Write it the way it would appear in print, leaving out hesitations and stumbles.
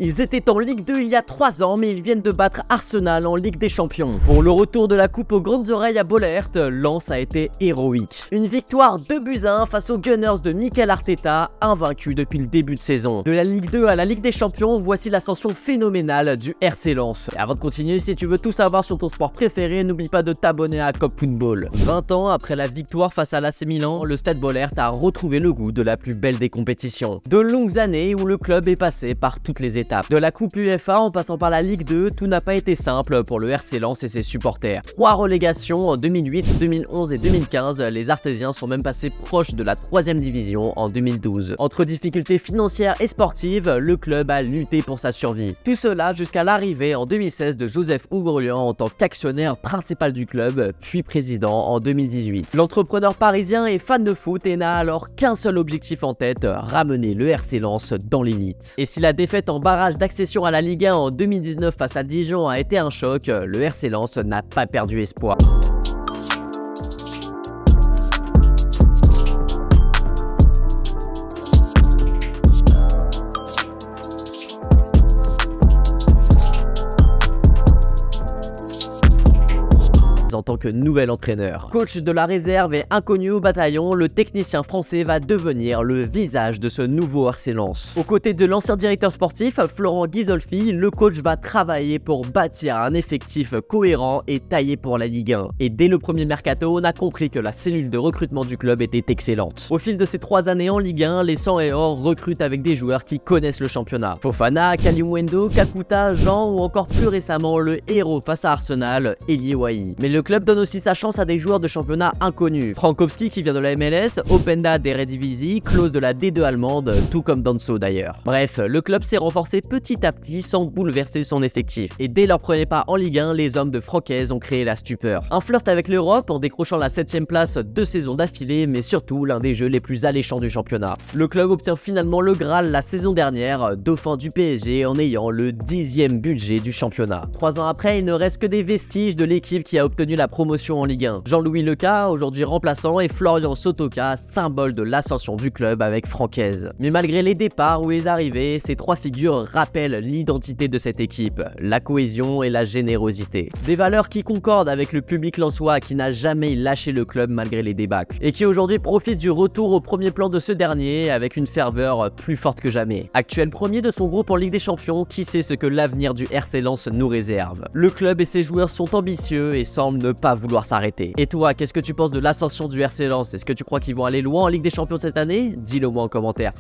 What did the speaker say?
Ils étaient en Ligue 2 il y a 3 ans, mais ils viennent de battre Arsenal en Ligue des Champions. Pour le retour de la coupe aux grandes oreilles à Bollaert, Lens a été héroïque. Une victoire 2-1 face aux Gunners de Mikel Arteta, invaincus depuis le début de saison. De la Ligue 2 à la Ligue des Champions, voici l'ascension phénoménale du RC Lens. Et avant de continuer, si tu veux tout savoir sur ton sport préféré, n'oublie pas de t'abonner à Cop Football. 20 ans après la victoire face à l'AC Milan, le Stade Bollaert a retrouvé le goût de la plus belle des compétitions. De longues années où le club est passé par toutes les étapes. De la Coupe UEFA en passant par la Ligue 2, tout n'a pas été simple pour le RC Lens et ses supporters. 3 relégations en 2008, 2011 et 2015, les Artésiens sont même passés proches de la 3e division en 2012. Entre difficultés financières et sportives, le club a lutté pour sa survie. Tout cela jusqu'à l'arrivée en 2016 de Joseph Ougrelian en tant qu'actionnaire principal du club, puis président en 2018. L'entrepreneur parisien est fan de foot et n'a alors qu'un seul objectif en tête, ramener le RC Lens dans l'élite. Et si la défaite en barrage d'accession à la Ligue 1 en 2019 face à Dijon a été un choc, le RC Lens n'a pas perdu espoir. En tant que nouvel entraîneur. Coach de la réserve et inconnu au bataillon, le technicien français va devenir le visage de ce nouveau RC Lens. Aux côtés de l'ancien directeur sportif, Florent Ghisolfi, le coach va travailler pour bâtir un effectif cohérent et taillé pour la Ligue 1. Et dès le premier mercato, on a compris que la cellule de recrutement du club était excellente. Au fil de ces 3 années en Ligue 1, les 100 et or recrutent avec des joueurs qui connaissent le championnat. Fofana, Kalimuendo, Kakuta, Jean ou encore plus récemment le héros face à Arsenal, Elie Wahi. Mais le club donne aussi sa chance à des joueurs de championnat inconnus. Frankowski qui vient de la MLS, Openda d'Eredivisie, Klose de la D2 allemande, tout comme Danso d'ailleurs. Bref, le club s'est renforcé petit à petit sans bouleverser son effectif. Et dès leur premier pas en Ligue 1, les hommes de Francaise ont créé la stupeur. Un flirt avec l'Europe en décrochant la 7e place 2 saisons d'affilée, mais surtout l'un des jeux les plus alléchants du championnat. Le club obtient finalement le Graal la saison dernière, dauphin du PSG en ayant le 10e budget du championnat. 3 ans après, il ne reste que des vestiges de l'équipe qui a obtenu la promotion en Ligue 1. Jean-Louis Leca, aujourd'hui remplaçant, et Florian Sotoka, symbole de l'ascension du club avec Francaise. Mais malgré les départs ou les arrivées, ces 3 figures rappellent l'identité de cette équipe, la cohésion et la générosité. Des valeurs qui concordent avec le public lensois qui n'a jamais lâché le club malgré les débâcles, et qui aujourd'hui profite du retour au premier plan de ce dernier avec une ferveur plus forte que jamais. Actuel premier de son groupe en Ligue des Champions, qui sait ce que l'avenir du RC Lens nous réserve. Le club et ses joueurs sont ambitieux et semblent ne pas vouloir s'arrêter. Et toi, qu'est-ce que tu penses de l'ascension du RC Lens? Est-ce que tu crois qu'ils vont aller loin en Ligue des Champions cette année? Dis-le moi en commentaire.